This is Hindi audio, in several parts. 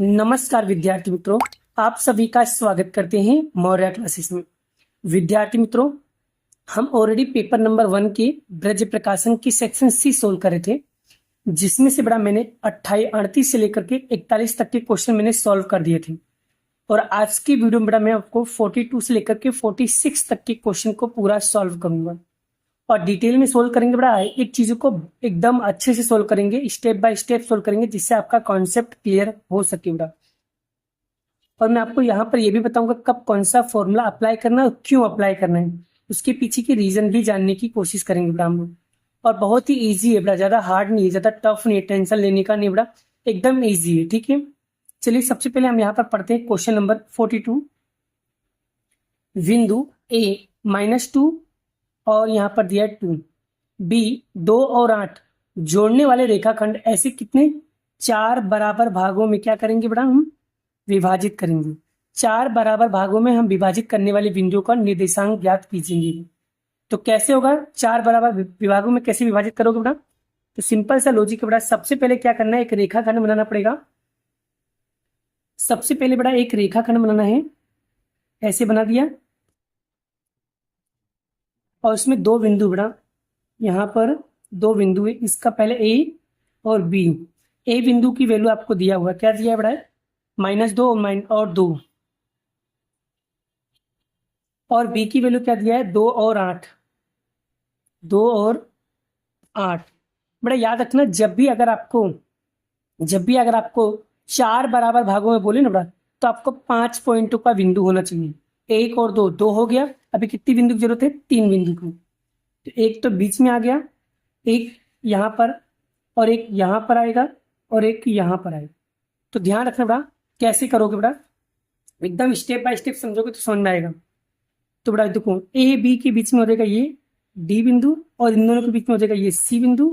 नमस्कार विद्यार्थी मित्रों, आप सभी का स्वागत करते हैं मौर्य क्लासेस में। विद्यार्थी मित्रों, हम ऑलरेडी पेपर नंबर 1 के ब्रज प्रकाशन की सेक्शन सी सोल्व कर रहे थे, जिसमें से बड़ा मैंने 38 से लेकर के 41 तक के क्वेश्चन मैंने सॉल्व कर दिए थे। और आज की वीडियो में बड़ा मैं आपको 42 से लेकर के 46 तक के क्वेश्चन को पूरा सॉल्व करूंगा और डिटेल में सोल्व करेंगे। बड़ा एक चीजों को एकदम अच्छे से सोल्व करेंगे, स्टेप बाय स्टेप सोल्व करेंगे, जिससे आपका कॉन्सेप्ट क्लियर हो सके बड़ा। और मैं आपको यहाँ पर यह भी बताऊंगा कब कौन सा फॉर्मूला अप्लाई करना है और क्यों अप्लाई करना है, उसके पीछे की रीजन भी जानने की कोशिश करेंगे बड़ा हम लोग। और बहुत ही इजी है बड़ा, ज्यादा हार्ड नहीं है, ज्यादा टफ नहीं है, टेंशन लेने का नहीं बड़ा, एकदम इजी है। ठीक है, चलिए सबसे पहले हम यहाँ पर पढ़ते हैं क्वेश्चन नंबर 42। बिंदु ए -2 और यहाँ पर दिया है 2, बी 2 और 8 जोड़ने वाले रेखाखंड ऐसे कितने 4 बराबर भागों में क्या करेंगे बड़ा, हम विभाजित करेंगे। 4 बराबर भागों में हम विभाजित करने वाले बिंदुओं का निर्देशांक ज्ञात कीजिए। तो कैसे होगा, 4 बराबर विभागों में कैसे विभाजित करोगे बड़ा? तो सिंपल सा लॉजिक है बड़ा, सबसे पहले क्या करना है, एक रेखाखंड बनाना पड़ेगा। सबसे पहले बड़ा एक रेखाखंड बनाना है, ऐसे बना दिया और उसमें 2 बिंदु बड़ा, यहाँ पर 2 बिंदु है, इसका पहले ए और बी। ए बिंदु की वैल्यू आपको दिया हुआ, क्या दिया है बड़ा, -2 और 2, और बी की वैल्यू क्या दिया है, 2 और 8। 2 और 8 बड़ा याद रखना, जब भी अगर आपको 4 बराबर भागों में बोले ना बड़ा, तो आपको 5 पॉइंटों का बिंदु होना चाहिए। 1 और 2, 2 हो गया, अभी कितनी बिंदु की जरूरत है, 3 बिंदु की। तो एक तो बीच में आ गया, एक यहाँ पर, और एक यहाँ पर आएगा, और एक यहाँ पर आएगा। तो ध्यान रखना बड़ा, कैसे करोगे बड़ा, एकदम स्टेप बाय स्टेप समझोगे तो समझ में आएगा। तो बड़ा देखो, ए बी के बीच में हो जाएगा ये डी बिंदु, और इन दोनों के बीच में हो जाएगा ये सी बिंदु,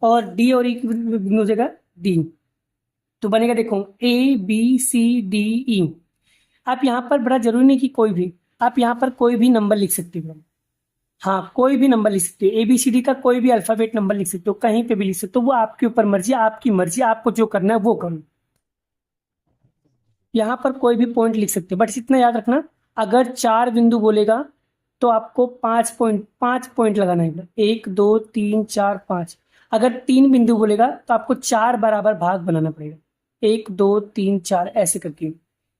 और डी और ई के बिंदु हो जाएगा डी। तो बनेगा देखो ABCDE। आप यहाँ पर बड़ा जरूरी नहीं कि कोई भी, आप यहाँ पर कोई भी नंबर लिख सकते हो। हाँ, कोई भी नंबर लिख सकते हो, ABCD का कोई भी अल्फाबेट नंबर लिख सकते हो, कहीं पे भी लिख सकते हो, वो आपके ऊपर मर्जी, आपकी मर्जी, आपको जो करना है वो करो। यहाँ पर कोई भी पॉइंट लिख सकते हो, बट इतना याद रखना, अगर 4 बिंदु बोलेगा तो आपको 5 पॉइंट लगाना है, 1 2 3 4 5। अगर 3 बिंदु बोलेगा तो आपको 4 बराबर भाग बनाना पड़ेगा, 1 2 3 4 ऐसे करके।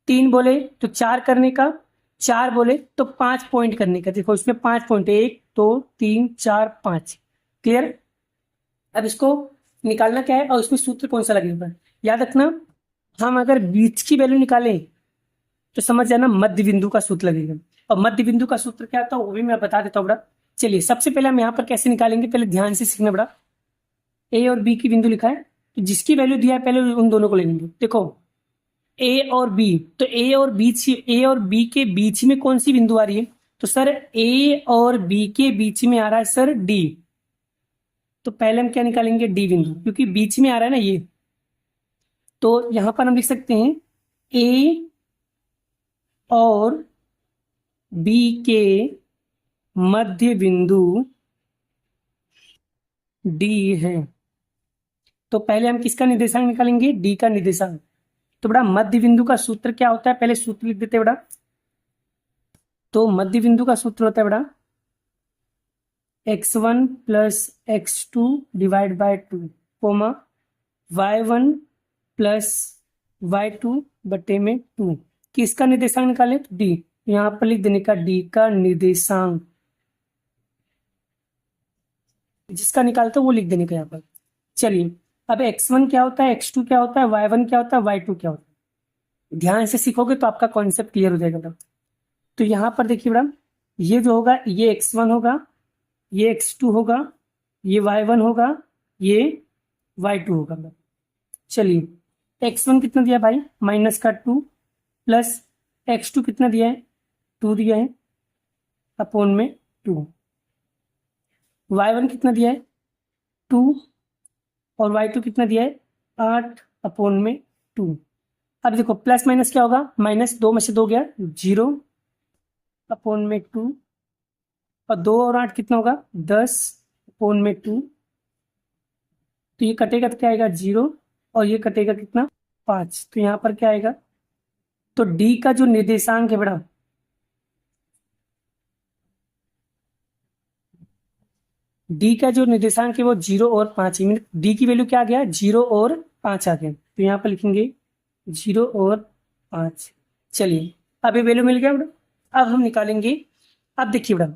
3 बोले तो 4 करने का, 4 बोले तो 5 पॉइंट करने का। देखो इसमें 5 पॉइंट, 1 2 3 4 5। क्लियर? अब इसको निकालना क्या है और इसमें सूत्र कौन सा लगेगा, याद रखना, हम अगर बीच की वैल्यू निकालें तो समझ जाना मध्य बिंदु का सूत्र लगेगा। और मध्य बिंदु का सूत्र क्या होता है वो भी मैं बता देता हूँ बड़ा। चलिए सबसे पहले हम यहाँ पर कैसे निकालेंगे, पहले ध्यान से सीखना बड़ा। ए और बी की बिंदु लिखा है, तो जिसकी वैल्यू दिया है पहले उन दोनों को लेंगे। देखो ए और बी, तो ए और बी के बीच में कौन सी बिंदु आ रही है, तो सर ए और बी के बीच में आ रहा है सर डी। तो पहले हम क्या निकालेंगे, डी बिंदु, क्योंकि बीच में आ रहा है ना ये। तो यहां पर हम लिख सकते हैं ए और बी के मध्य बिंदु डी है। तो पहले हम किसका निर्देशांक निकालेंगे, डी का निर्देशांक। तो बड़ा मध्य बिंदु का सूत्र क्या होता है, पहले सूत्र लिख देते हैं बड़ा। तो मध्य बिंदु का सूत्र होता है बड़ा x1 plus x2 divide by 2, comma y1 plus y2 बटे में 2। किसका निर्देशांक निकालें, तो डी। यहाँ पर लिख देने का डी का निर्देशांक, जिसका निकालते हो वो लिख देने का यहाँ पर। चलिए अब x1 क्या होता है, x2 क्या होता है, y1 क्या होता है, y2 क्या होता है, ध्यान से सीखोगे तो आपका कॉन्सेप्ट क्लियर हो जाएगा। तो यहाँ पर देखिए बड़ा, ये जो होगा ये x1 होगा, ये x2 होगा, ये y1 होगा, ये y2 होगा। चलिए x1 कितना दिया भाई, -2, प्लस x2 कितना दिया है, 2 दिया है, अपॉन में 2। y1 कितना दिया है, 2, और y2 कितना दिया है, 8 अपॉन में 2। अब देखो प्लस माइनस क्या होगा, -2 में से 2 गया 0 अपॉन में 2, और 2 और 8 कितना होगा, 10 अपॉन में 2। तो ये कटेगा तो क्या आएगा 0, और ये कटेगा कितना 5, तो यहाँ पर क्या आएगा, तो डी का जो निर्देशांक है बड़ा, डी का जो निर्देशांक है वो 0 और 5 है। डी की वैल्यू क्या आ गया, 0 और 5 आ गया, तो यहाँ पर लिखेंगे 0 और 5। चलिए अब ये वैल्यू मिल गया बेटा। अब हम निकालेंगे, अब देखिए बेटा,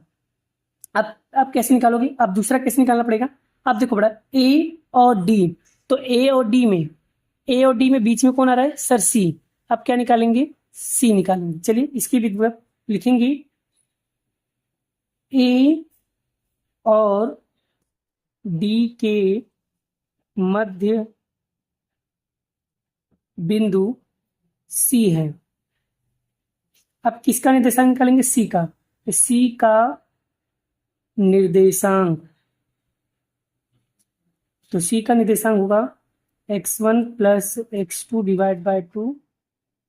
अब कैसे निकालोगे, अब दूसरा कैसे निकालना पड़ेगा। अब देखो बेटा, ए और डी, तो ए और डी में बीच में कौन आ रहा है, सर सी। अब क्या निकालेंगे, सी निकालेंगे। चलिए इसकी भी लिखेंगे, ए और डी के मध्य बिंदु सी है। अब किसका निर्देशांक निकालेंगे, सी का, तो सी का निर्देशांक, तो सी का निर्देशांक होगा x1 plus x2 divide by 2,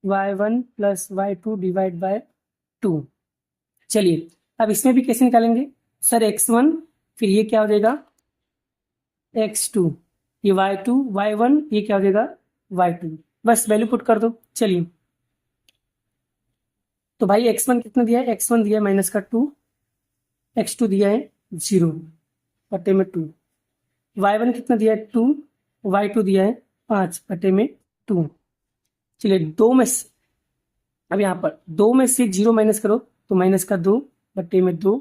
y1 plus y2 divide by 2। चलिए अब इसमें भी कैसे निकालेंगे, सर x1, फिर ये क्या हो जाएगा x2, ये y2, y1, ये क्या हो जाएगा y2, बस वैल्यू पुट कर दो। चलिए तो भाई x1 कितना दिया है, x1 दिया है माइनस का 2, x2 दिया है 0 बटे में 2, y1 कितना दिया है 2, y2 दिया है 5 बटे में 2। चलिए दो में से, अब यहाँ पर 2 में से 0 माइनस करो तो माइनस का 2 बटे में 2,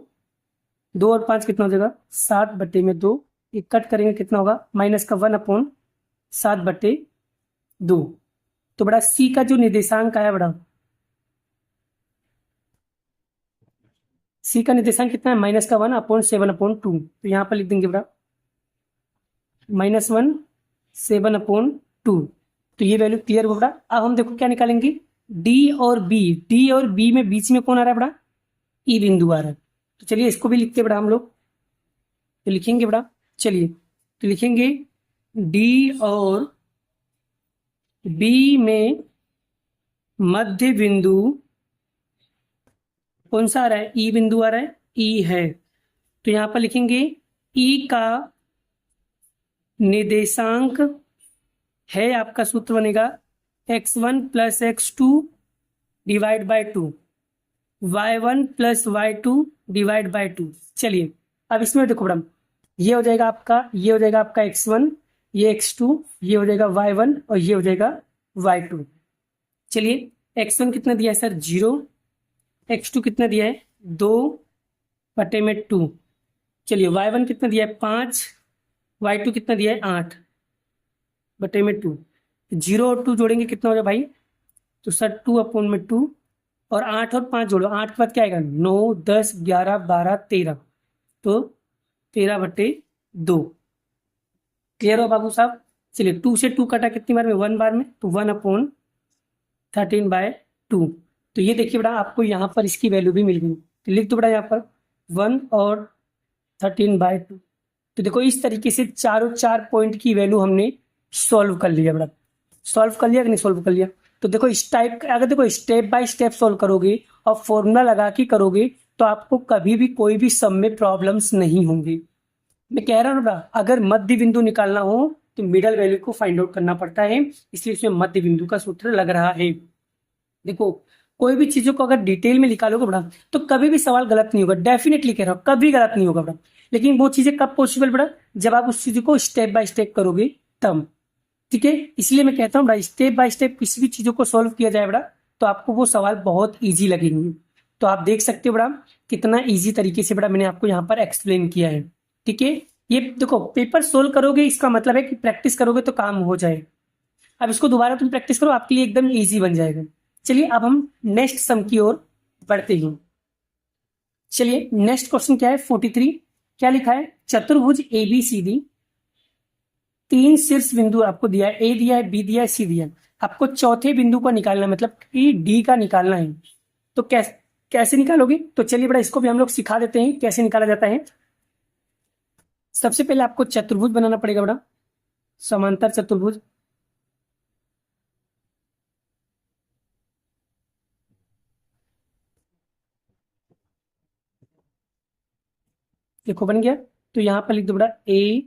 2 और 5 कितना हो जाएगा 7 बटे में 2, ये कट करेंगे कितना होगा माइनस का 1 अपॉन 7 बटे 2। तो बड़ा सी का जो निर्देशांक आया बड़ा, सी का निर्देशांक कितना है माइनस का 1 अपॉन 7 अपॉन 2, तो यहाँ पर लिख देंगे बड़ा -1 7 अपॉन 2। तो ये वैल्यू क्लियर हो बड़ा। अब हम देखो क्या निकालेंगे, डी और बी में बीच में कौन आ रहा है बड़ा, ई बिंदु आ रहा है। तो चलिए इसको भी लिखते बड़ा हम लोग, तो लिखेंगे बड़ा, चलिए तो लिखेंगे डी और बी में मध्य बिंदु कौन सा आ रहा है, ई बिंदु आ रहा है, ई है। तो यहाँ पर लिखेंगे ई का निर्देशांक है, आपका सूत्र बनेगा x1 plus x2 divide by 2, y1 plus y2 divide by 2। चलिए अब इसमें देखो बड़ा, ये हो जाएगा आपका x1, ये x2, ये हो जाएगा y1 और ये हो जाएगा y2। चलिए x1 कितना दिया है सर 0, x2 कितना दिया है 2 बटे में 2, चलिए y1 कितना दिया है 5, y2 कितना दिया है 8 बटे में 2। 0 और 2 जोड़ेंगे कितना हो जाए भाई, तो सर 2 अपॉन में 2, और 8 और 5 जोड़ो, 8 के बाद क्या आएगा 9 10 11 12 13, तो 13 बटे 2। क्लियर हो बाबू साहब। चलिए 2 से 2 कटा कितनी बार में, 1 बार में, तो 1 अपॉन 13 बाय 2। तो ये देखिए बेटा आपको यहाँ पर इसकी वैल्यू भी मिल गई, तो लिख दो बेटा यहाँ पर 1 और 13 बाय 2। तो देखो इस तरीके से चारों 4 पॉइंट की वैल्यू हमने सॉल्व कर लिया बेटा। सॉल्व कर लिया कि नहीं सॉल्व कर लिया। तो देखो इस टाइप, अगर देखो स्टेप बाय स्टेप सॉल्व करोगे और फॉर्मूला लगा के करोगे तो आपको कभी भी कोई भी सम में प्रॉब्लम्स नहीं होंगी। मैं कह रहा हूँ ना, अगर मध्य बिंदु निकालना हो तो मिडल वैल्यू को फाइंड आउट करना पड़ता है, इसलिए इसमें मध्य बिंदु का सूत्र लग रहा है। देखो कोई भी चीजों को अगर डिटेल में निकालोगे बड़ा तो कभी भी सवाल गलत नहीं होगा, डेफिनेटली कह रहा हूँ कभी गलत नहीं होगा बड़ा। लेकिन वो चीजें कब पॉसिबल बड़ा, जब आप उस चीज को स्टेप बाय स्टेप करोगे तब, ठीक है। इसलिए मैं कहता हूँ बड़ा स्टेप बाय स्टेप किसी भी चीजों को सॉल्व किया जाए बड़ा तो आपको वो सवाल बहुत ईजी लगेंगे। तो आप देख सकते हो बड़ा कितना ईजी तरीके से बड़ा मैंने आपको यहाँ पर एक्सप्लेन किया है, ठीक है। ये देखो पेपर सोल्व करोगे इसका मतलब है कि प्रैक्टिस करोगे तो काम हो जाए। अब इसको दोबारा तुम प्रैक्टिस करो, आपके लिए एकदम ईजी बन जाएगा। चलिए अब हम नेक्स्ट सम की ओर बढ़ते हैं। चलिए नेक्स्ट क्वेश्चन क्या है 43, क्या लिखा है, चतुर्भुज ABCD 3 शीर्ष बिंदु आपको दिया है, ए दिया है, बी दिया है, सी दिया है। आपको चौथे बिंदु को निकालना है, मतलब कि डी का निकालना है। तो कैसे निकालोगे, तो चलिए बड़ा इसको भी हम लोग सिखा देते हैं कैसे निकाला जाता है। सबसे पहले आपको चतुर्भुज बनाना पड़ेगा बड़ा, समांतर चतुर्भुज। देखो बन गया, तो यहाँ पर लिख दो बड़ा A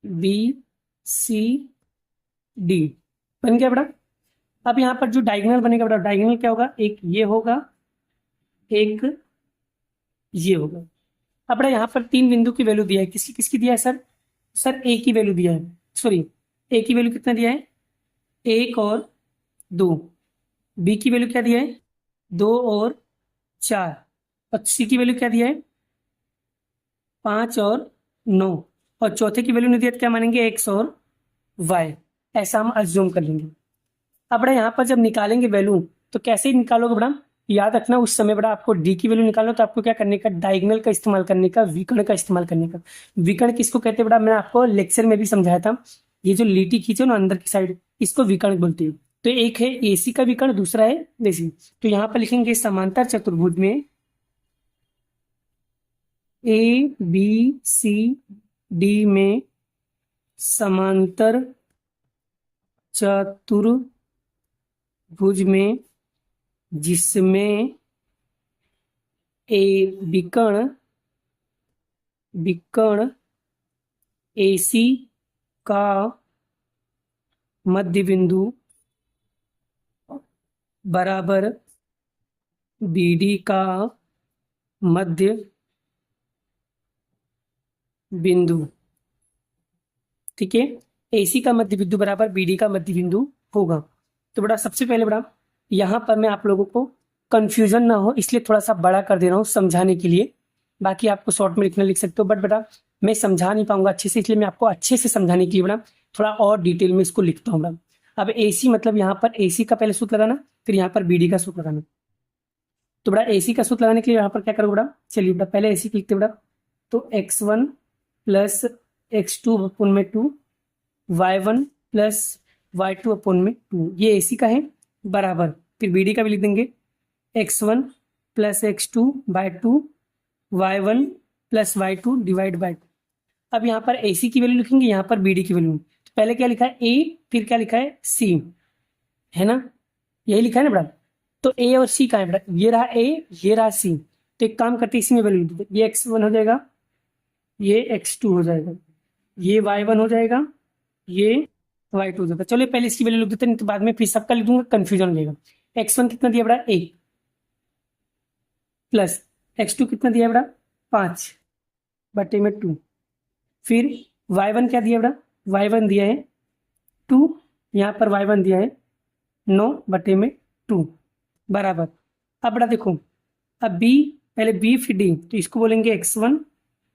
B C डी। बन गया बेटा। अब यहाँ पर जो डायगोनल बनेगा बेटा, डायगोनल क्या होगा, एक ये होगा, एक ये होगा। अब बेटा यहाँ पर तीन बिंदु की वैल्यू दिया है, किसकी किसकी दिया है सर? सर ए की वैल्यू दिया है, सॉरी ए की वैल्यू कितना दिया है, एक और दो। बी की वैल्यू क्या दिया है, दो और चार। और सी की वैल्यू क्या दिया है, पाँच और नौ। और चौथे की वैल्यू नहीं दिया तो क्या मानेंगे, एक्स और वाई। ऐसा हम अज्यूम कर लेंगे। अब बड़ा यहाँ पर जब निकालेंगे वैल्यू, तो कैसे निकालोगे बड़ा, याद रखना उस समय बड़ा आपको डी की वैल्यू निकालना, तो आपको क्या करने का, डायगोनल का इस्तेमाल करने का, विकर्ण का इस्तेमाल करने का। विकर्ण किसको कहते हैं बड़ा, मैंने आपको लेक्चर में भी समझाया था। ये जो लीटी खींचो ना अंदर की साइड, इसको विकर्ण बोलते हैं। तो एक है एसी का विकर्ण, दूसरा है बेसी। तो यहाँ पर लिखेंगे समांतर चतुर्भुज में ए बी सी डी में समांतर चतुर्भुज में जिसमें ए विकर्ण एसी का मध्य बिंदु बराबर बीडी का मध्य बिंदु। ठीक है, एसी का मध्य बिंदु बराबर बीडी का मध्य बिंदु होगा। तो बड़ा सबसे पहले बड़ा यहाँ पर मैं आप लोगों को कंफ्यूजन ना हो इसलिए थोड़ा सा बड़ा कर दे रहा हूँ समझाने के लिए। बाकी आपको शॉर्ट में लिखना लिख सकते हो, बट बेटा मैं समझा नहीं पाऊंगा अच्छे से, इसलिए मैं आपको अच्छे से समझाने के लिए बड़ा थोड़ा और डिटेल में इसको लिखता हूँ बड़ा। अब एसी मतलब यहाँ पर एसी का पहले सूत्र लगाना, फिर यहाँ पर बीडी का सूत्र लगाना। तो बड़ा एसी का सूत्र लगाने के लिए यहाँ पर क्या करो बड़ा, चलिए बड़ा पहले एसी लिखते बड़ा। तो x1 प्लस x2 अपोन में 2, y1 प्लस y2 अपोन में 2, ये एसी का है बराबर। फिर बीडी का भी लिख देंगे x1 plus x2 by 2, y1 plus y2 divide by 2। अब यहाँ पर एसी की वैल्यू लिखेंगे, यहाँ पर बीडी की वैल्यू। तो पहले क्या लिखा है ए, फिर क्या लिखा है सी, है ना, यही लिखा है ना बेटा। तो ए और सी कहाँ है बेटा, ये रहा ए, ये रहा सी। तो एक काम करते हैं इसी में वैल्यू, ये x1 हो जाएगा, ये x2 हो जाएगा, ये y1 हो जाएगा, ये y2 हो जाएगा। चलो पहले इसकी वैल्यू लिख देते हैं, नहीं तो बाद में फिर सबका लिख दूंगा कंफ्यूजन हो जाएगा। x1 कितना दिया बेटा, 1 प्लस x2 कितना दिया बेटा, 5 बटे में 2। फिर y1 क्या दिया बेटा, y1 दिया है 2, यहाँ पर y1 दिया है 9 बटे में 2 बराबर। अब बेटा देखो, अब b पहले b फिर d, तो इसको बोलेंगे x1,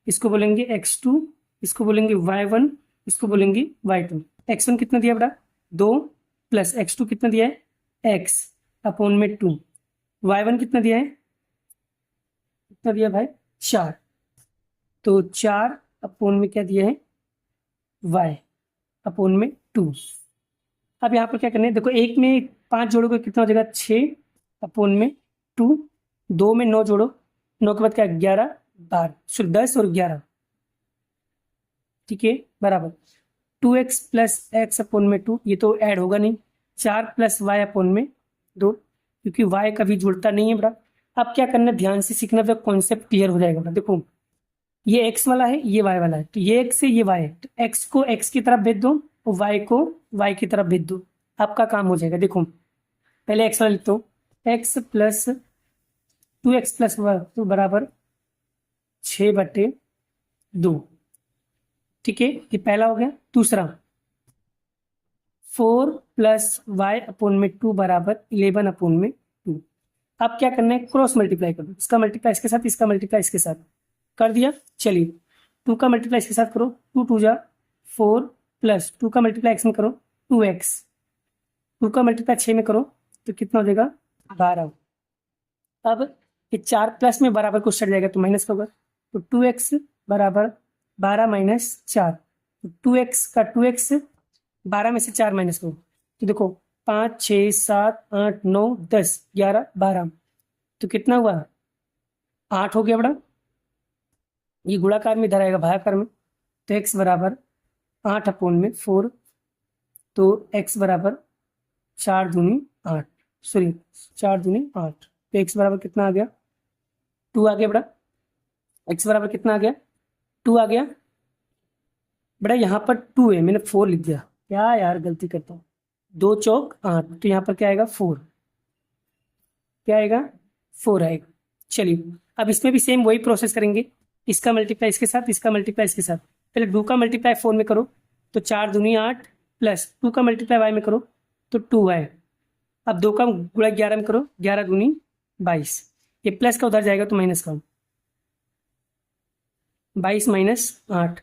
इसको बोलेंगे x2, इसको बोलेंगे y1, इसको बोलेंगे y2। x1 कितना दिया बेटा 2 प्लस x2 कितना दिया है x अपोन में 2, y1 कितना दिया है, कितना दिया भाई 4, तो 4 अपोन में क्या दिया है y अपोन में 2। अब यहाँ पर क्या करना है, देखो एक में 5 जोड़ोगे कितना हो जाएगा 6 अपोन में 2, 2 में 9 जोड़ो, 9 के बाद क्या 11 12, सो 10 और 11, ठीक है बराबर 2x प्लस एक्स अपोन में 2, ये तो ऐड होगा नहीं, 4 प्लस वाई अपोन में 2, क्योंकि y कभी जुड़ता नहीं है बेटा। अब क्या करना है, ध्यान से सीखना, तो कॉन्सेप्ट क्लियर हो जाएगा बेटा। देखो ये x वाला है, ये y वाला है, तो ये x है, ये y है, तो x को x की तरफ भेज दो और y को y की तरफ भेज दो, आपका काम हो जाएगा। देखो पहले x वाला लिखता हूँ, x प्लस 2x प्लस तो बराबर 6 बटे 2, ठीक है, ये पहला हो गया। दूसरा 4 प्लस वाई अपोन में 2 बराबर 11 अपोन में 2। अब क्या करना है, क्रॉस मल्टीप्लाई कर दो, इसका मल्टीप्लाई इसके साथ, इसका मल्टीप्लाई इसके साथ कर दिया। चलिए 2 का मल्टीप्लाई इसके साथ करो, 2 2 जा 4 प्लस 2 का मल्टीप्लाई एक्स में करो 2x, 2 का मल्टीप्लाई 6 में करो तो कितना हो जाएगा 12। अब ये 4 प्लस में बराबर कुछ चढ़ जाएगा तो माइनस का होगा, तो 2x बराबर 12 माइनस 4, तो 2x का 2x 12 में से 4 माइनस करो, तो देखो 5 6 7 8 9 10 11 12, तो कितना हुआ 8 हो गया बड़ा। ये गुणाकार में इधर आएगा भागाकार में, तो x बराबर 8 अपोन में 4, तो x बराबर 4 दूनी 8, सॉरी 4 दूनी 8, तो x बराबर कितना आ गया 2 आ गया बड़ा। x बराबर कितना आ गया 2 आ गया बड़ा। यहाँ पर 2 है, मैंने 4 लिख दिया, क्या यार गलती करता हूँ, 2 चौक 8, तो यहाँ पर क्या आएगा 4, क्या आएगा 4 आएगा। चलिए अब इसमें भी सेम वही प्रोसेस करेंगे, इसका मल्टीप्लाई इसके साथ, इसका मल्टीप्लाई इसके साथ। पहले 2 का मल्टीप्लाई 4 में करो तो 4 दूनी 8, प्लस 2 का मल्टीप्लाई वाई में करो तो 2y। अब 2 का गुणा 11 में करो, 11 दूनी 22, ये प्लस का उधर जाएगा तो माइनस का, 22 माइनस 8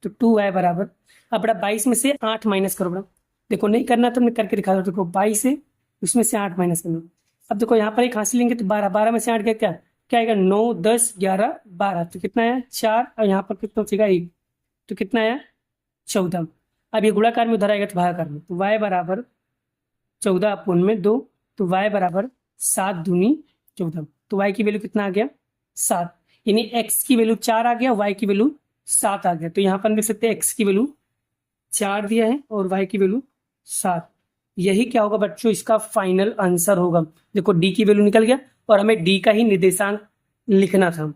तो 2y बराबर। अब बड़ा 22 में से 8 माइनस करो बड़ा, देखो नहीं करना तो मैं करके दिखा दो, देखो 22 है उसमें से 8 माइनस करना। अब देखो यहाँ पर एक हासिल लेंगे तो 12, 12 में से 8 गया, क्या क्या आएगा 9 10 11 12, तो कितना आया 4, और यहाँ पर कितना बचेगा 1, तो कितना आया 14। अब ये गुणाकार में उधर आएगा तो भागाकार में, तो y बराबर 14 अपूर्ण में 2, तो y बराबर 7 दूनी 14, तो y की वैल्यू कितना आ गया 7, यानी x की वैल्यू 4 आ गया, y की वैल्यू 7 आ गया। तो यहाँ पर देख सकते हैं x की वैल्यू 4 दिया है और y की वैल्यू 7। यही क्या होगा बच्चों, इसका फाइनल आंसर होगा। देखो d की वैल्यू निकल गया और हमें d का ही निर्देशांक लिखना था,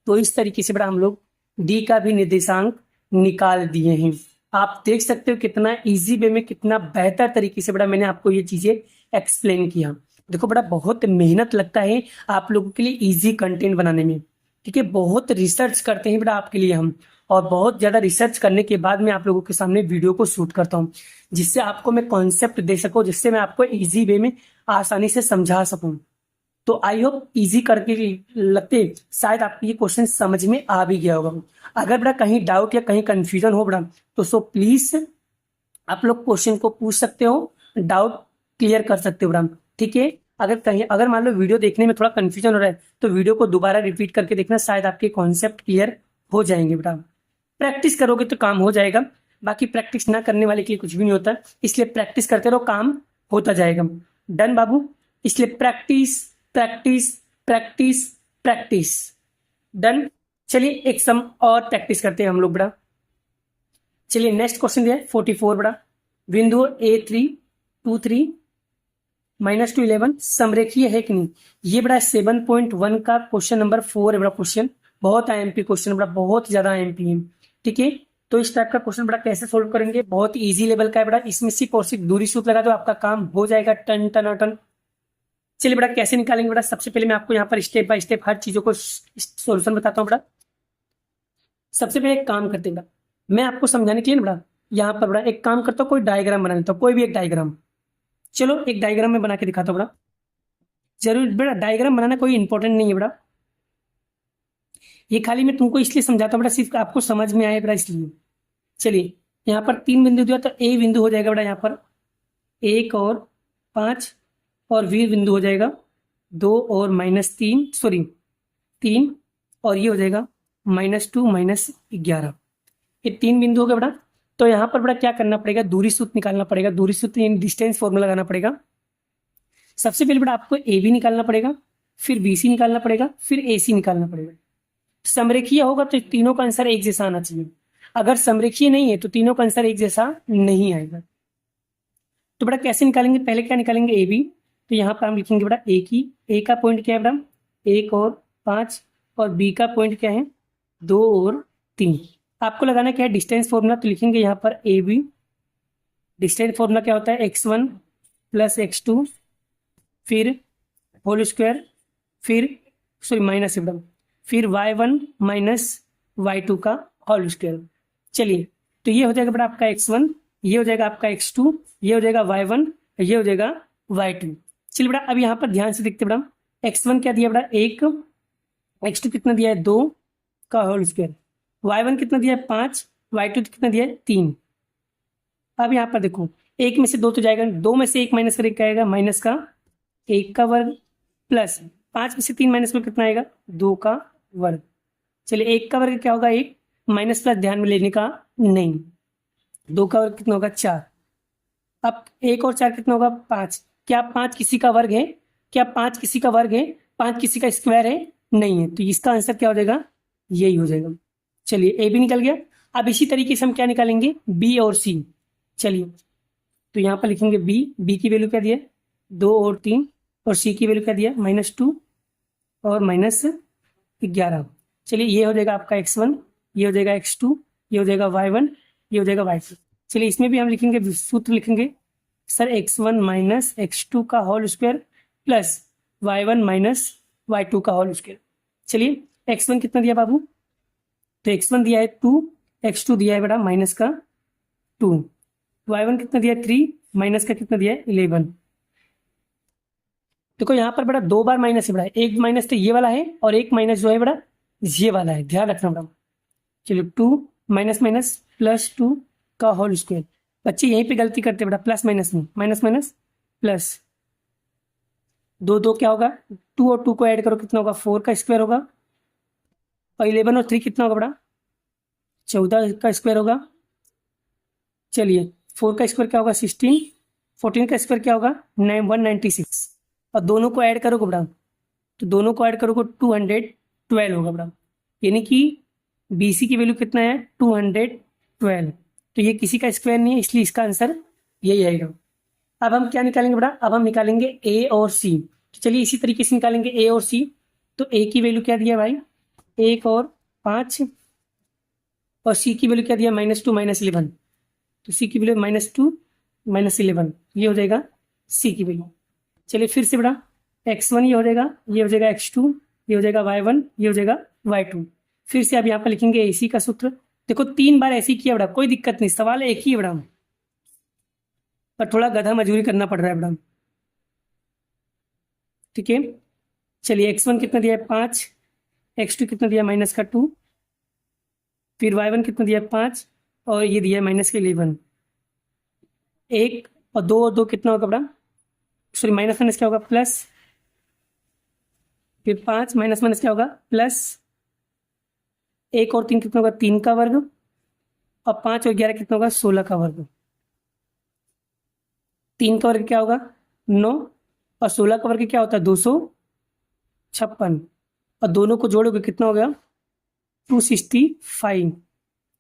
तो इस तरीके से बड़ा हम लोग d का भी निर्देशांक निकाल दिए हैं। आप देख सकते हो कितना इजी वे में, कितना बेहतर तरीके से बड़ा मैंने आपको ये चीजें एक्सप्लेन किया। देखो बड़ा बहुत मेहनत लगता है आप लोगों के लिए इजी कंटेंट बनाने में, ठीक है, बहुत रिसर्च करते हैं बड़ा आपके लिए हम, और बहुत ज़्यादा रिसर्च करने के बाद मैं आप लोगों के सामने वीडियो को शूट करता हूँ, जिससे आपको मैं कॉन्सेप्ट दे सकूँ, जिससे मैं आपको इजी वे में आसानी से समझा सकूँ। तो आई होप इजी करके लगते शायद आपको ये क्वेश्चन समझ में आ भी गया होगा। अगर बड़ा कहीं डाउट या कहीं कंफ्यूजन हो बड़ा तो सो प्लीज आप लोग क्वेश्चन को पूछ सकते हो, डाउट क्लियर कर सकते हो बड़ा, ठीक है। अगर मान लो वीडियो देखने में थोड़ा कंफ्यूजन हो रहा है तो वीडियो को दोबारा रिपीट करके देखना, शायद आपके कॉन्सेप्ट क्लियर हो जाएंगे बेटा। प्रैक्टिस करोगे तो काम हो जाएगा, बाकी प्रैक्टिस ना करने वाले के लिए कुछ भी नहीं होता, इसलिए प्रैक्टिस करते रहो, काम होता जाएगा। डन बाबू, इसलिए practice practice practice practice. Done. चलिए एक सम और प्रैक्टिस करते हैं हम लोग बड़ा। चलिए नेक्स्ट क्वेश्चन दिया है 44 बड़ा, बिंदु A3 2 3 -2 11 समरेखीय है कि नहीं। ये बड़ा 7.1 का क्वेश्चन नंबर 4 है बड़ा क्वेश्चन, बहुत IMP क्वेश्चन बड़ा, बहुत ज्यादा IMP है, ठीक है। तो इस टाइप का क्वेश्चन बड़ा कैसे सोल्व करेंगे, बहुत इजी लेवल का है बड़ा, इसमें सिर्फ और सिर्फ दूरी सूत्र लगा दो आपका काम हो जाएगा टन टन टन। चलिए बड़ा कैसे निकालेंगे बड़ा, सबसे पहले मैं आपको यहाँ पर स्टेप बाय स्टेप हर चीजों को सोल्यूशन बताता हूँ बड़ा। सबसे पहले एक काम करते हैं बड़ा, मैं आपको समझाने के लिए बड़ा यहाँ पर बड़ा एक काम करता हूँ, कोई डायग्राम बना लेता हूँ, कोई भी एक डायग्राम। चलो एक डायग्राम में बना के दिखाता हूँ बड़ा, जरूर बड़ा डायग्राम बनाना कोई इंपॉर्टेंट नहीं है बड़ा, ये खाली मैं तुमको इसलिए समझाता हूँ बड़ा, सिर्फ आपको समझ में आए बड़ा इसलिए। चलिए यहाँ पर 3 बिंदु दिया तो A बिंदु हो जाएगा बड़ा यहाँ पर 1 और 5, और V बिंदु हो जाएगा 2 और -3, सॉरी 3, और ये हो जाएगा -2 -11। ये 3 बिंदु हो गया बड़ा। तो यहाँ पर बड़ा क्या करना पड़ेगा, दूरी सूत्र निकालना पड़ेगा, दूरी सूत्र यानी डिस्टेंस फॉर्मूला लगाना पड़ेगा। सबसे पहले बड़ा आपको AB निकालना पड़ेगा, फिर BC निकालना पड़ेगा, फिर AC निकालना पड़ेगा। समरेखीय होगा तो तीनों का आंसर एक जैसा आना चाहिए, अगर समरेखीय नहीं है तो तीनों का आंसर एक जैसा नहीं आएगा। तो बड़ा कैसे निकालेंगे, पहले क्या निकालेंगे AB, तो यहाँ पर हम लिखेंगे बड़ा A का पॉइंट क्या है बड़ा 1 और 5, और B का पॉइंट क्या है 2 और 3। आपको लगाना क्या है डिस्टेंस फॉर्मूला, तो लिखेंगे यहाँ पर AB, डिस्टेंस फॉर्मूला क्या होता है x1 + x2 फिर होल स्क्वायर, फिर सॉरी माइनस एकदम, फिर y1 - y2 का होल स्क्वायर। चलिए तो ये हो जाएगा बड़ा आपका x1, ये हो जाएगा आपका x2, ये हो जाएगा y1, ये हो जाएगा y2। चलिए बड़ा अब यहाँ पर ध्यान से देखते बड़ा, x1 क्या दिया बड़ा 1, x2 कितना दिया है 2 का होल स्क्वायर, y1 कितना दिया है 5, y2 कितना दिया है 3। अब यहाँ पर देखो 1 में से 2 तो जाएगा, 2 में से 1 माइनस करें क्या आएगा माइनस का 1 का वर्ग, प्लस 5 में से 3 माइनस में कितना आएगा 2 का वर्ग। चलिए 1 का वर्ग क्या होगा 1, माइनस प्लस ध्यान में लेने का नहीं, 2 का वर्ग कितना होगा 4। अब 1 और 4 कितना होगा 5, क्या 5 किसी का वर्ग है, क्या 5 किसी का वर्ग है, 5 किसी का स्क्वायर है नहीं है, तो इसका आंसर क्या हो जाएगा यही हो जाएगा। चलिए A भी निकल गया। अब इसी तरीके से हम क्या निकालेंगे B और C। चलिए तो यहाँ पर लिखेंगे B की वैल्यू क्या दिया 2 और 3, और C की वैल्यू क्या दिया -2 और -11। चलिए ये हो जाएगा आपका x1, ये हो जाएगा x2, ये हो जाएगा y1, ये हो जाएगा y2। चलिए इसमें भी हम लिखेंगे, सूत्र लिखेंगे सर x1 माइनस x2 का whole square plus y1 minus y2 का होल स्क्वायर। चलिए x1 कितना दिया बाबू, तो x1 दिया है 2, x2 दिया है बेटा माइनस का 2, y1 कितना दिया है 3, माइनस का कितना दिया है 11। देखो यहाँ पर बड़ा 2 बार माइनस है बड़ा, एक माइनस तो ये वाला है और एक माइनस जो है बड़ा ये वाला है, ध्यान रखना बड़ा। चलो 2 माइनस माइनस प्लस 2 का होल स्क्वायर। बच्चे यहीं पे गलती करते बेटा, प्लस माइनस में, माइनस माइनस प्लस, दो दो क्या होगा 2 और 2 को ऐड करो कितना होगा 4 का स्क्वायर होगा, और 11 और 3 कितना होगा बड़ा 14 का स्क्वायर होगा। चलिए 4 का स्क्वायर क्या होगा 16, 14 का स्क्वायर क्या होगा 196, और दोनों को ऐड करोगे बड़ा, तो दोनों को ऐड करोगे 212 होगा बड़ा, यानी कि BC की वैल्यू कितना है 212। तो ये किसी का स्क्वायर नहीं है, इसलिए इसका आंसर यही आएगा। अब हम क्या निकालेंगे बड़ा, अब हम निकालेंगे A और C। तो चलिए इसी तरीके से निकालेंगे A और C। तो A की वैल्यू क्या दिया भाई 1 और 5, और C की वैल्यू क्या दिया -2 -11, तो C की वैल्यू -2 -11, ये हो जाएगा C की वैल्यू। चलिए फिर से बड़ा x1 ये हो जाएगा, ये हो जाएगा x2, ये हो जाएगा y1, ये हो जाएगा y2। फिर से अब यहाँ पर लिखेंगे AC का सूत्र। देखो 3 बार ऐसे ही किया बड़ा, कोई दिक्कत नहीं, सवाल एक ही है बड़ा, पर थोड़ा गधा मजूरी करना पड़ रहा है बड़ा, ठीक है। चलिए x1 कितना दिया है 5, x2 कितना दिया है -2, फिर y1 कितना दिया है 5, और ये दिया है -11। 1 और 2 और 2 कितना होगा बड़ा, सॉरी माइनस माइनस क्या होगा प्लस, फिर 5 माइनस माइनस क्या होगा प्लस, 1 और 3 कितना होगा 3 का वर्ग, और 5 और 11 कितना होगा 16 का वर्ग। 3 का वर्ग क्या होगा 9, और 16 का वर्ग क्या होता है 256, और दोनों को जोड़ोगे कितना हो गया 265,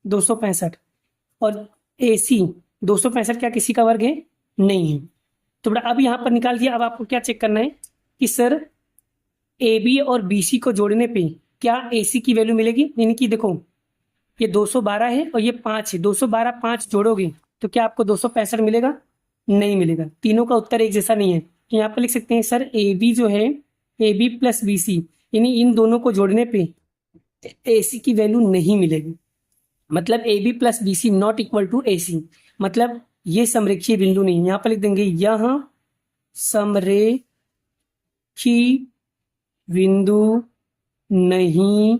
265। और AC 265 क्या किसी का वर्ग है, नहीं है। तो बेटा अब यहाँ पर निकाल दिया। अब आपको क्या चेक करना है कि सर AB और BC को जोड़ने पे क्या AC की वैल्यू मिलेगी, यानी कि देखो ये 212 है और ये 5 है, 212 5 जोड़ोगे तो क्या आपको 265 मिलेगा, नहीं मिलेगा। तीनों का उत्तर एक जैसा नहीं है, तो यहाँ पर लिख सकते हैं सर AB जो है AB प्लस BC, यानी इन दोनों को जोड़ने पे AC की वैल्यू नहीं मिलेगी, मतलब AB plus BC not equal to AC, मतलब ये समरेखीय बिंदु नहीं। यहाँ पर लिख देंगे यह समरेखी बिंदु नहीं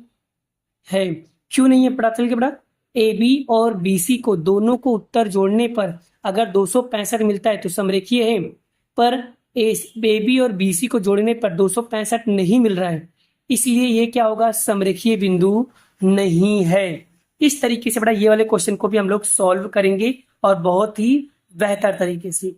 है। क्यों नहीं है, पता चल गया बड़ा। AB और BC को दोनों को उत्तर जोड़ने पर अगर 265 मिलता है तो समरेखीय है, पर AB और BC को जोड़ने पर 265 नहीं मिल रहा है, इसलिए ये क्या होगा समरेखीय बिंदु नहीं है। इस तरीके से बड़ा ये वाले क्वेश्चन को भी हम लोग सॉल्व करेंगे और बहुत ही बेहतर तरीके से।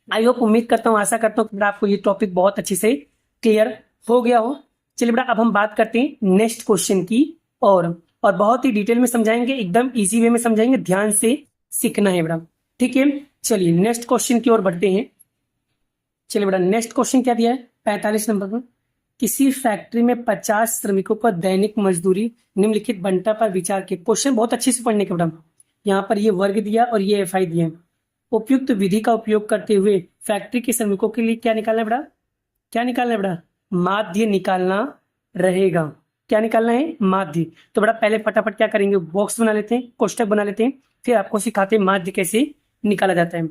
आई होप, उम्मीद करता हूँ, आशा करता हूँ कि आपको ये टॉपिक बहुत अच्छे से क्लियर हो गया हो। चलिए बेटा अब हम बात करते हैं नेक्स्ट क्वेश्चन की और बहुत ही डिटेल में समझाएंगे, एकदम इजी वे में समझाएंगे, ध्यान से सीखना है बेटा, ठीक है। चलिए नेक्स्ट क्वेश्चन की ओर बढ़ते हैं। चलिए बेटा नेक्स्ट क्वेश्चन क्या दिया है 45 नंबर पर, किसी फैक्ट्री में 50 श्रमिकों पर दैनिक मजदूरी निम्नलिखित बंटा पर विचार के। क्वेश्चन बहुत अच्छे से पढ़ने के बेटा, यहाँ पर ये वर्ग दिया और ये FI दिया। उपयुक्त विधि का उपयोग करते हुए फैक्ट्री के श्रमिकों के लिए क्या निकालना है बेटा, क्या निकालना है बेटा, माध्य निकालना रहेगा। क्या निकालना है, माध्य। तो बेटा पहले फटाफट क्या करेंगे, बॉक्स बना लेते हैं, कोष्टक बना लेते हैं, फिर आपको सिखाते हैं माध्य कैसे निकाला जाता है।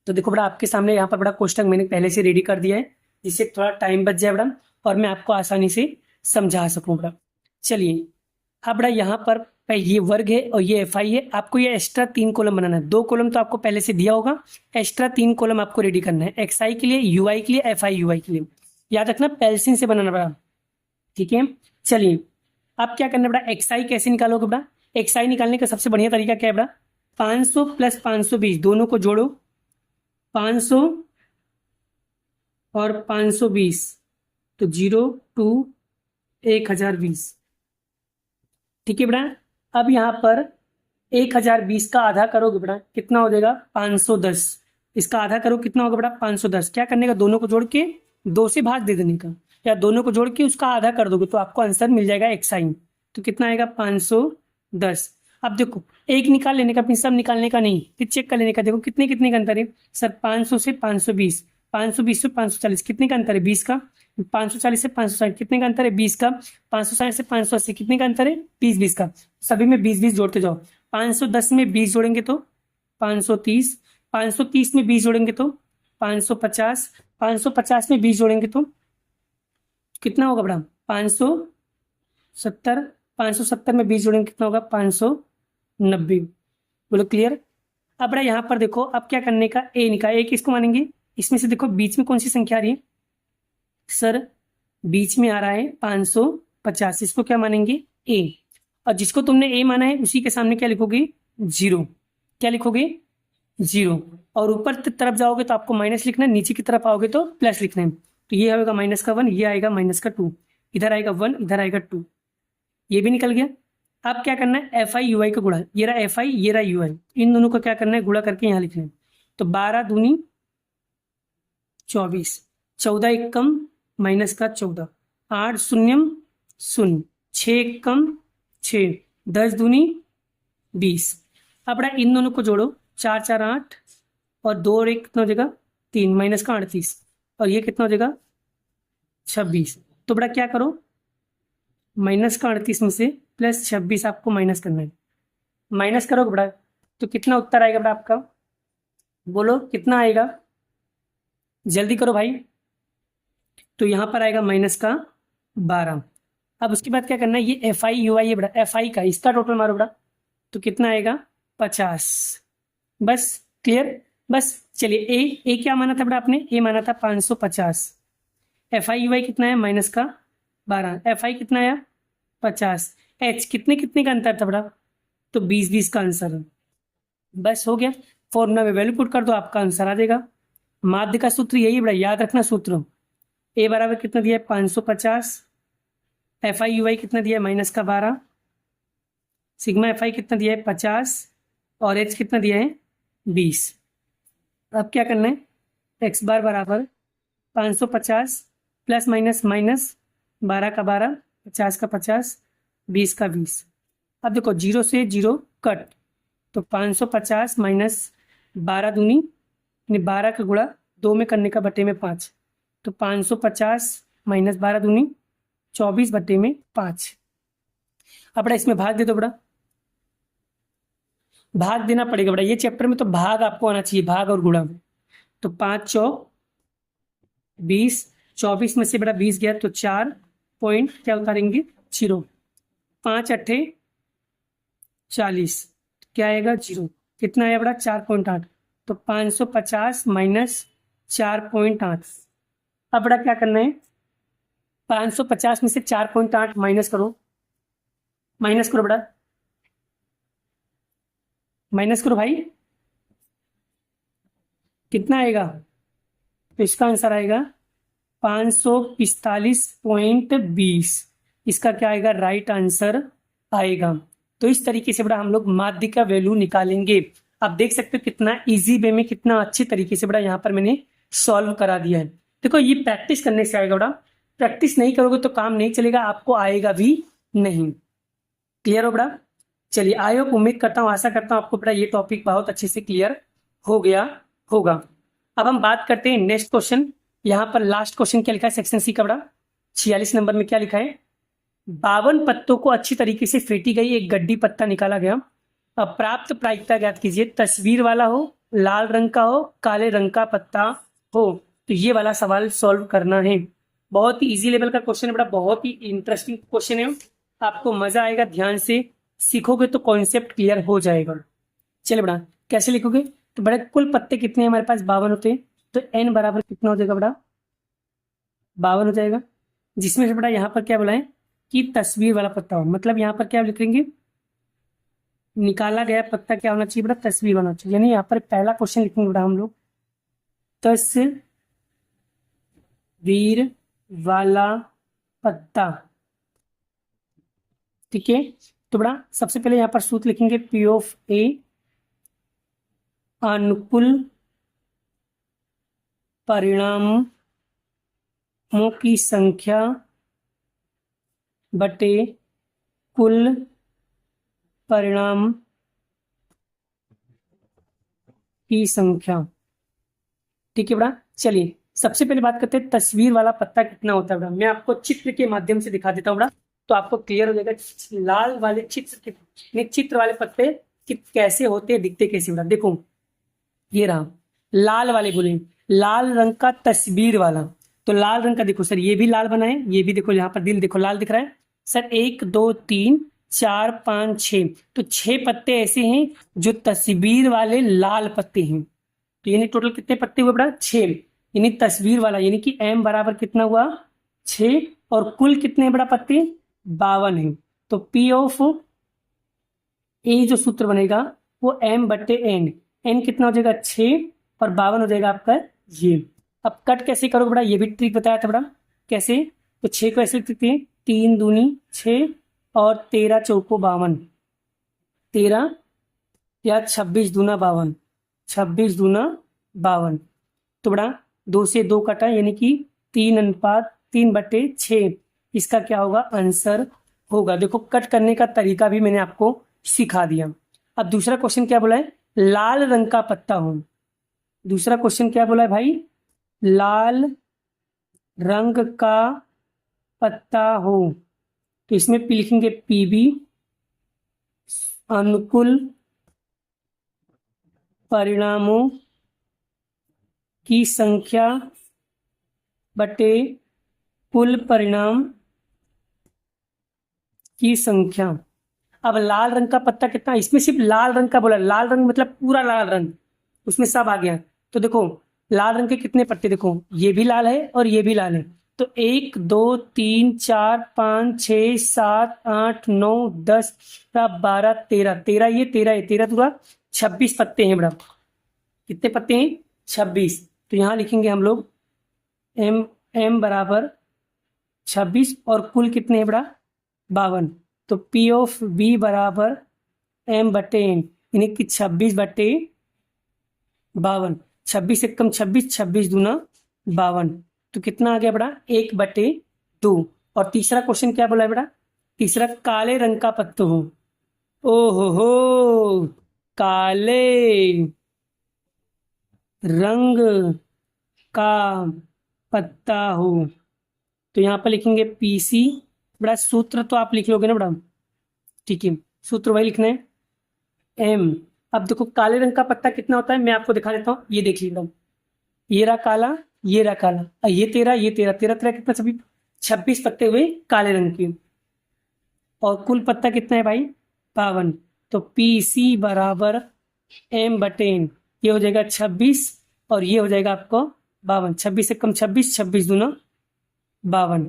तो देखो बेटा आपके सामने यहाँ पर बड़ा कोष्टक मैंने पहले से रेडी कर दिया है, जिससे थोड़ा टाइम बच जाए बेटा और मैं आपको आसानी से समझा सकूं बेटा। चलिए अब बेटा यहाँ पर ये वर्ग है और ये FI है, आपको ये एक्स्ट्रा 3 कॉलम बनाना है। 2 कॉलम तो आपको पहले से दिया होगा, एक्स्ट्रा 3 कॉलम आपको रेडी करना है, XI के लिए, UI के लिए, FI UI के लिए। याद रखना पेंसिल से बनाना बेटा, ठीक है। चलिए अब क्या करना बेटा, XI कैसे निकालोगे बेटा, XI निकालने का सबसे बढ़िया तरीका क्या है बेटा, 500 प्लस 520 दोनों को जोड़ो, 500 और 520 तो 0 2 1020, ठीक है बेटा। अब यहाँ पर 1020 का आधा करोगे बेटा कितना हो जाएगा 510, इसका आधा करो कितना होगा बेटा 510। क्या करने का, दोनों को जोड़ के 2 से भाग दे देने का, या दोनों को जोड़ के उसका आधा कर दोगे तो आपको आंसर मिल जाएगा XI। तो कितना आएगा 510, अब देखो एक निकाल लेने का, फिर सब निकालने का नहीं, फिर चेक कर लेने का। देखो कितने कितने का अंतर है सर, 500 से 520, 520 से 540 कितने का अंतर है 20 का, 540 से 560 कितने का अंतर है 20 का, 560 से 580 कितने का अंतर है 20 20 का। सभी में 20 20 जोड़ते जाओ। 510 में 20 जोड़ेंगे तो 530, 530 में 20 जोड़ेंगे तो 550, 550 में 20 जोड़ेंगे तो कितना होगा बड़ा 570, 570 में 20 जोड़ेंगे कितना होगा 590। बोलो क्लियर। अब बड़ा यहाँ पर देखो, अब क्या करने का, ए निकाल, ए किसको मानेंगे, इसमें से देखो बीच में कौन सी संख्या आ रही है सर, बीच में आ रहा है 550, इसको क्या मानेंगे ए। और जिसको तुमने ए माना है उसी के सामने क्या लिखोगे जीरो, क्या लिखोगे जीरो। और ऊपर तरफ जाओगे तो आपको माइनस लिखना है, नीचे की तरफ आओगे तो प्लस लिखना है। तो ये आएगा -1, ये आएगा -2, इधर आएगा 1, इधर आएगा 2, ये भी निकल गया। अब क्या करना है, एफ आई यू आई का गुणा, ये रहा एफ आई, ये रहा यू आई, इन दोनों को क्या करना है गुणा करके यहाँ लिखना है। तो 12 दूनी 24, 14 एकम -14, 8 शून्यम 0, 6 एकम 6, 10 दूनी 20। अब बड़ा इन दोनों को जोड़ो, 4 4 8 और 2 और 1 कितना हो जाएगा 3, माइनस का 38, और ये कितना हो जाएगा 26। तो बड़ा क्या करो, माइनस का 38 में से प्लस 26 आपको माइनस करना है। माइनस करोगे बड़ा तो कितना उत्तर आएगा बड़ा आपका, बोलो कितना आएगा, जल्दी करो भाई। तो यहाँ पर आएगा -12। अब उसके बाद क्या करना है, ये एफ आई यू आई है बड़ा, एफ आई का इसका टोटल मारो बड़ा, तो कितना आएगा 50। बस क्लियर। बस चलिए ए क्या माना था बड़ा आपने, ए माना था 550, एफ आई यू आई कितना है -12, एफ आई कितना आया 50, एच कितने कितने का अंतर था बड़ा, तो 20 20 का आंसर है। बस हो गया, फॉर्मूला में वैल्यू पुट कर दो, आपका आंसर आ जाएगा। माध्य का सूत्र यही है बड़ा, याद रखना सूत्र। ए बराबर कितना दिया है 550, एफ आई यू आई कितना दिया है -12, सिग्मा एफ आई कितना दिया है 50, और एच कितना दिया है 20। अब क्या करना है, एक्स बार बराबर 550 प्लस माइनस माइनस 12 का 12, 50 का 50, 20 का 20। अब देखो 0 से 0 कट, तो 550 माइनस 12 दूनी यानी 12 का गुणा 2 में करने का बटे में 5, तो 550 माइनस 12 दूनी 24 बटे में 5। अब बड़ा इसमें भाग दे दो बड़ा, भाग देना पड़ेगा बड़ा, ये चैप्टर में तो भाग आपको आना चाहिए, भाग और गुणा। तो 5 चौक 20, 24 में से बड़ा 20 गया तो 4 पॉइंट क्या उतारेंगे 0, 5 अट्ठे 40, क्या आएगा 0, कितना आया बड़ा 4.8, तो 550 माइनस 4.8। अब बड़ा क्या करना है, 550 में से 4.8 माइनस करो, माइनस करो बड़ा, माइनस करो भाई, कितना आएगा, तो इसका आंसर आएगा 545.20, इसका क्या आएगा राइट आंसर आएगा। तो इस तरीके से बड़ा हम लोग माध्य का वैल्यू निकालेंगे। आप देख सकते हो कितना इजी वे में, कितना अच्छे तरीके से बड़ा यहाँ पर मैंने सॉल्व करा दिया है। देखो ये प्रैक्टिस करने से आएगा बड़ा, प्रैक्टिस नहीं करोगे तो काम नहीं चलेगा, आपको आएगा भी नहीं। क्लियर हो बड़ा। चलिए आई होप, उम्मीद करता हूँ, आशा करता हूँ आपको बड़ा ये टॉपिक बहुत अच्छे से क्लियर हो गया होगा। अब हम बात करते हैं नेक्स्ट क्वेश्चन। यहाँ पर लास्ट क्वेश्चन क्या लिखा है सेक्शन सी का बड़ा 46 नंबर में क्या लिखा है, 52 पत्तों को अच्छी तरीके से फेंटी गई एक गड्डी पत्ता निकाला गया। अब प्राप्त प्रायिकता ज्ञात कीजिए, तस्वीर वाला हो, लाल रंग का हो, काले रंग का पत्ता हो। तो ये वाला सवाल सॉल्व करना है। बहुत ही इजी लेवल का क्वेश्चन है बड़ा, बहुत ही इंटरेस्टिंग क्वेश्चन है, आपको मजा आएगा, ध्यान से सीखोगे तो कॉन्सेप्ट क्लियर हो जाएगा। चलिए बड़ा कैसे लिखोगे, तो बड़े कुल पत्ते कितने हैं हमारे पास 52 होते हैं, तो n बराबर कितना हो जाएगा बड़ा 52 हो जाएगा। जिसमें से बड़ा यहाँ पर क्या बोला है कि तस्वीर वाला पत्ता हो, मतलब यहाँ पर क्या लिखेंगे, निकाला गया पत्ता क्या होना चाहिए बड़ा तस्वीर होना चाहिए। यानी यहाँ पर पहला क्वेश्चन लिखेंगे बड़ा हम लोग, तस्वीर वाला पत्ता। ठीक है, तो बड़ा सबसे पहले यहाँ पर सूत्र लिखेंगे P ऑफ A अनुकूल परिणामों की संख्या बटे कुल परिणाम की संख्या। ठीक है बेटा, चलिए सबसे पहले बात करते हैं तस्वीर वाला पत्ता कितना होता है बेटा। मैं आपको चित्र के माध्यम से दिखा देता हूँ बेटा, तो आपको क्लियर हो जाएगा लाल वाले चित्र वाले पत्ते कैसे होते हैं, दिखते कैसे बेटा। देखो ये रहा लाल वाले, बोले लाल रंग का तस्वीर वाला, तो लाल रंग का देखो सर, ये भी लाल बना है, ये भी देखो यहाँ पर दिल देखो लाल दिख रहा है सर। 1 2 3 4 5 6, तो 6 पत्ते ऐसे हैं जो तस्वीर वाले लाल पत्ते हैं। तो यानी टोटल कितने पत्ते हुए बेटा, 6। यानी तस्वीर वाला यानी कि m बराबर कितना हुआ, 6, और कुल कितने बड़ा पत्ते 52 है। तो P ऑफ ए जो सूत्र बनेगा वो m/n, n कितना हो जाएगा 6 और 52 हो जाएगा आपका ये। अब कट कैसे करोगे बड़ा, ये भी ट्रिक बताया था बड़ा कैसे। तो 6 को ऐसे लिख सकते हैं 3 दूनी 6 और 13 चौको 52, 13 या 26 दूना 52, 26 दूना 52। तो बड़ा 2 से 2 कटा यानी कि 3:3/6 इसका क्या होगा आंसर होगा। देखो कट करने का तरीका भी मैंने आपको सिखा दिया। अब दूसरा क्वेश्चन क्या बोला है, लाल रंग का पत्ता हो। दूसरा क्वेश्चन क्या बोला है भाई, लाल रंग का पत्ता हो, तो इसमें पी लिखेंगे पीबी, अनुकूल परिणामों की संख्या बटे कुल परिणाम की संख्या। अब लाल रंग का पत्ता कितना, इसमें सिर्फ लाल रंग का बोला, लाल रंग मतलब पूरा लाल रंग, उसमें सब आ गया। तो देखो लाल रंग के कितने पत्ते, देखो ये भी लाल है और ये भी लाल है। तो 1 2 3 4 5 6 7 8 9 10 12 13, 13 ये 13 ये 13 पूरा 26 पत्ते हैं बड़ा। कितने पत्ते हैं 26। तो यहाँ लिखेंगे हम लोग m बराबर 26 और कुल कितने हैं बड़ा 52। तो P ऑफ B बराबर m/n यानी कि 26/52, 26 से कम 26, 26 दूना 52, तो कितना आ गया बड़ा 1/2। और तीसरा क्वेश्चन क्या बोला है बड़ा, तीसरा काले रंग का पत्ता हो। हो काले रंग का पत्ता हो, तो यहाँ पर लिखेंगे PC बड़ा। सूत्र तो आप लिख लोगे ना बड़ा, ठीक है सूत्र वही लिखना है m। अब देखो काले रंग का पत्ता कितना होता है, मैं आपको दिखा देता हूँ, ये देख लीजिए, ये रहा काला ये रहा काला, ये 13 ये 13 13 13 कितना सभी 26 पत्ते हुए काले रंग के, और कुल पत्ता कितना है भाई 52। तो PC बराबर m/n, ये हो जाएगा 26 और ये हो जाएगा आपको 52, 26 से कम 26, 26 दूना 52,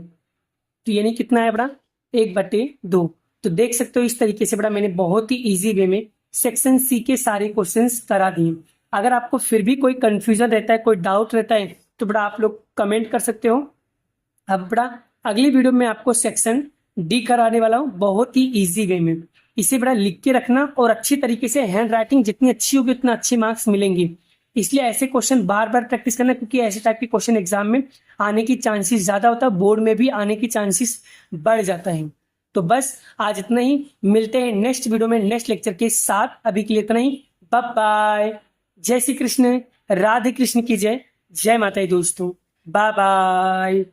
तो यानी कितना है बड़ा 1/2। तो देख सकते हो इस तरीके से बड़ा मैंने बहुत ही इजी वे में सेक्शन सी के सारे क्वेश्चंस करा दिए। अगर आपको फिर भी कोई कंफ्यूजन रहता है, कोई डाउट रहता है, तो बड़ा आप लोग कमेंट कर सकते हो। अब बड़ा अगली वीडियो में आपको सेक्शन डी कराने वाला हूँ बहुत ही इजी वे में। इसे बड़ा लिख के रखना और अच्छी तरीके से हैंड राइटिंग जितनी अच्छी होगी उतना अच्छे मार्क्स मिलेंगे। इसलिए ऐसे क्वेश्चन बार बार प्रैक्टिस करना, क्योंकि ऐसे टाइप के क्वेश्चन एग्जाम में आने की चांसेस ज्यादा होता है, बोर्ड में भी आने की चांसेस बढ़ जाता है। तो बस आज इतना ही, मिलते हैं नेक्स्ट वीडियो में नेक्स्ट लेक्चर के साथ। अभी के लिए इतना ही, बाय बाय। जय श्री कृष्ण, राधे कृष्ण की जय, जय माता दी दोस्तों, बाय बाय।